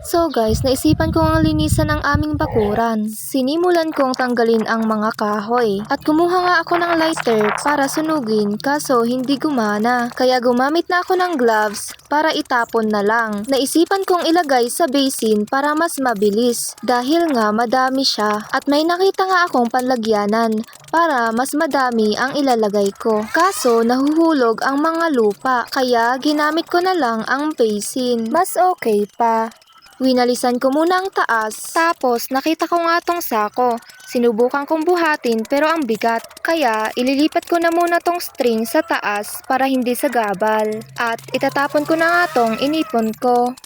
So guys, naisipan ko ang linisan ang aming bakuran. Sinimulan kong tanggalin ang mga kahoy. At kumuha nga ako ng lighter para sunugin kaso hindi gumana. Kaya gumamit na ako ng gloves para itapon na lang. Naisipan kong ilagay sa basin para mas mabilis. Dahil nga madami siya. At may nakita nga akong panlagyanan para mas madami ang ilalagay ko. Kaso nahuhulog ang mga lupa. Kaya ginamit ko na lang ang basin. Mas okay pa. Winalisan ko muna ang taas, tapos nakita ko nga tong sako. Sinubukan kong buhatin pero ang bigat, kaya ililipat ko na muna tong string sa taas para hindi sagabal. At itatapon ko na nga tong inipon ko.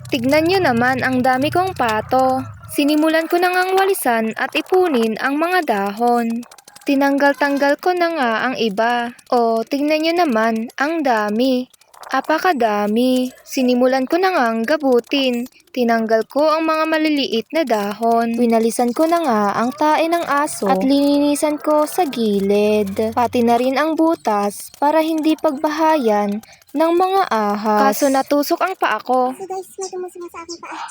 Tignan nyo naman ang dami kong pato. Sinimulan ko na ngang walisan at ipunin ang mga dahon. Tinanggal-tanggal ko na nga ang iba. O, tignan nyo naman, ang dami. Apakadami. Sinimulan ko na ngang gabutin. Tinanggal ko ang mga maliliit na dahon. Winalisan ko na nga ang tae ng aso at lininisan ko sa gilid. Pati na rin ang butas para hindi pagbahayan ng mga ahas. Kaso natusok ang paa ko. So guys, may tumusok na sa aking paa.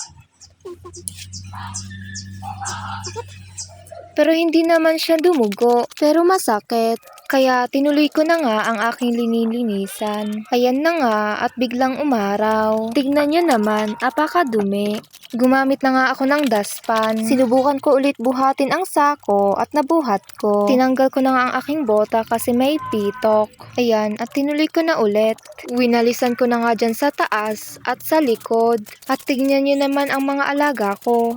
Pero hindi naman siya dumugo. Pero masakit. Kaya tinuloy ko na nga ang aking linilinisan. Ayan na nga at biglang umaraw. Tignan nyo naman, apakadumi. Gumamit na nga ako ng dustpan. Sinubukan ko ulit buhatin ang sako at nabuhat ko. Tinanggal ko na nga ang aking bota kasi may pitok. Ayan, at tinuloy ko na ulit. Winalisan ko na nga dyan sa taas at sa likod. At tignan nyo naman ang mga alaga ko.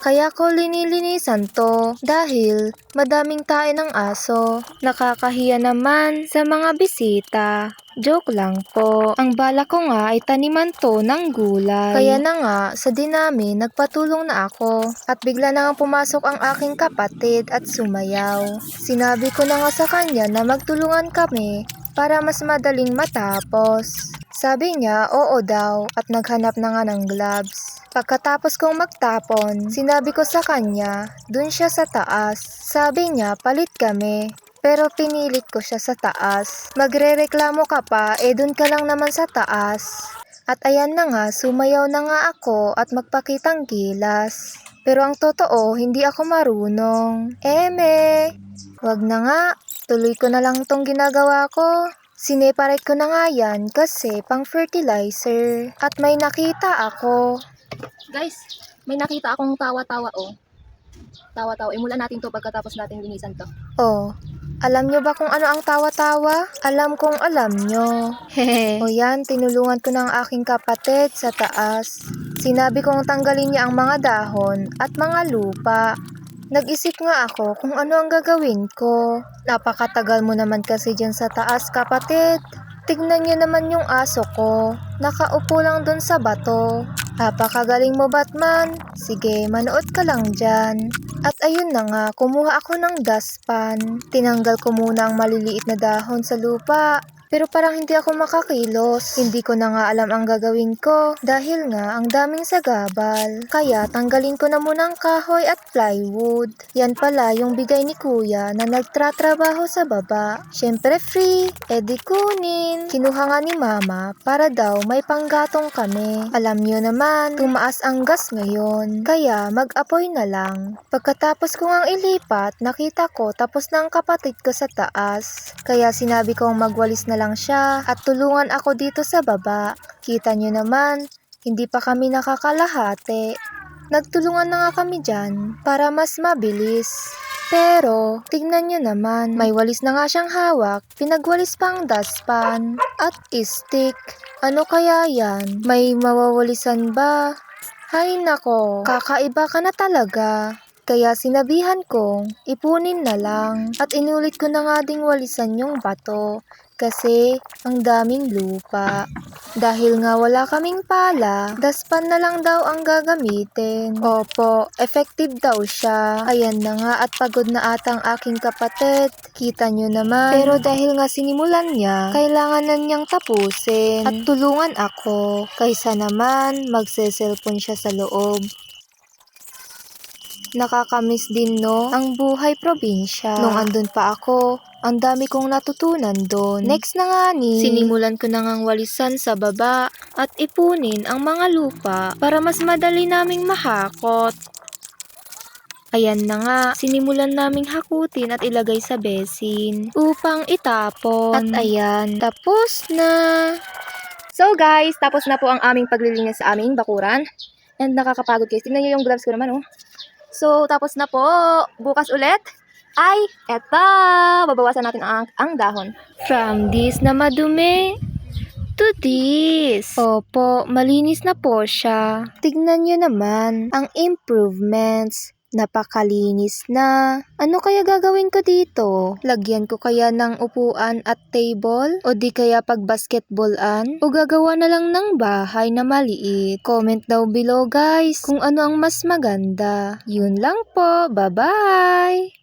Kaya ko linilinisan to dahil madaming tae ng aso. Nakakahiya naman sa mga bisita. Joke lang po. Ang bala ko nga ay taniman to ng gulay. Kaya na nga, sa dinami, nagpatulong na ako. At bigla na nga pumasok ang aking kapatid at sumayaw. Sinabi ko na nga sa kanya na magtulungan kami para mas madaling matapos. Sabi niya, oo daw at naghanap na nga ng gloves. Pagkatapos kong magtapon, sinabi ko sa kanya, dun siya sa taas. Sabi niya, palit kami. Pero pinilit ko siya sa taas. Magrereklamo ka pa, dun ka lang naman sa taas. At ayan na nga, sumayaw na nga ako at magpakitang gilas. Pero ang totoo, hindi ako marunong. Eme! Wag na nga, tuloy ko na lang tong ginagawa ko. Sineparate ko na nga yan kasi pang fertilizer. At may nakita ako. Guys, may nakita akong tawa-tawa Tawa-tawa. Imulan natin to pagkatapos natin linisan to. Oh, alam nyo ba kung ano ang tawa-tawa? Alam kong alam nyo. Hehe. O yan, tinulungan ko ng aking kapatid sa taas. Sinabi kong tanggalin niya ang mga dahon at mga lupa. Nag-isip nga ako kung ano ang gagawin ko. Napakatagal mo naman kasi dyan sa taas, kapatid. Tignan nyo naman yung aso ko. Nakaupo lang dun sa bato. Napakagaling mo, Batman. Sige, manood ka lang dyan. At ayun na nga, kumuha ako ng dustpan. Tinanggal ko muna ang maliliit na dahon sa lupa. Pero parang hindi ako makakilos. Hindi ko na nga alam ang gagawin ko dahil nga ang daming sagabal. Kaya tanggalin ko na muna ang kahoy at plywood. Yan pala yung bigay ni kuya na nagtratrabaho sa baba. Syempre free, edi kunin. Kinuha nga ni mama para daw may panggatong kami. Alam nyo naman, tumaas ang gas ngayon. Kaya mag-apoy na lang. Pagkatapos ko ngang ilipat, nakita ko tapos na ang kapatid ko sa taas. Kaya sinabi kong magwalis na lang siya at tulungan ako dito sa baba. Kita nyo naman, hindi pa kami nakakalahati. Nagtulungan na nga kami dyan para mas mabilis. Pero, tignan nyo naman, may walis na nga siyang hawak, pinagwalis pa ang dustpan at stick. Ano kaya yan? May mawawalisan ba? Hay nako, kakaiba ka na talaga. Kaya sinabihan kong ipunin na lang at inulit ko na nga ding walisan yung bato kasi ang daming lupa. Dahil nga wala kaming pala, daspan na lang daw ang gagamitin. Opo, effective daw siya. Ayan na nga at pagod na atang aking kapatid. Kita nyo naman. Pero dahil nga sinimulan niya, kailangan na niyang tapusin. At tulungan ako. Kaysa naman magse-cellphone siya sa loob. Nakakamiss din no, ang buhay probinsya. Nung andun pa ako, ang dami kong natutunan doon. Next na nga sinimulan ko na ngang walisan sa baba at ipunin ang mga lupa para mas madali naming mahakot. Ayan na nga, sinimulan naming hakutin at ilagay sa besin upang itapon. At ayan, tapos na. So guys, tapos na po ang aming paglilinis sa aming bakuran. And nakakapagod guys. Tingnan niyo yung gloves ko naman oh. So tapos na po. Bukas ulit ay eto. Babawasan natin ang dahon. From this na madumi to this. Opo, malinis na po siya. Tignan nyo naman ang improvements. Napakalinis na. Ano kaya gagawin ko dito? Lagyan ko kaya ng upuan at table? O di kaya pag basketballan? O gagawa na lang ng bahay na maliit? Comment down below guys kung ano ang mas maganda. Yun lang po. Bye-bye!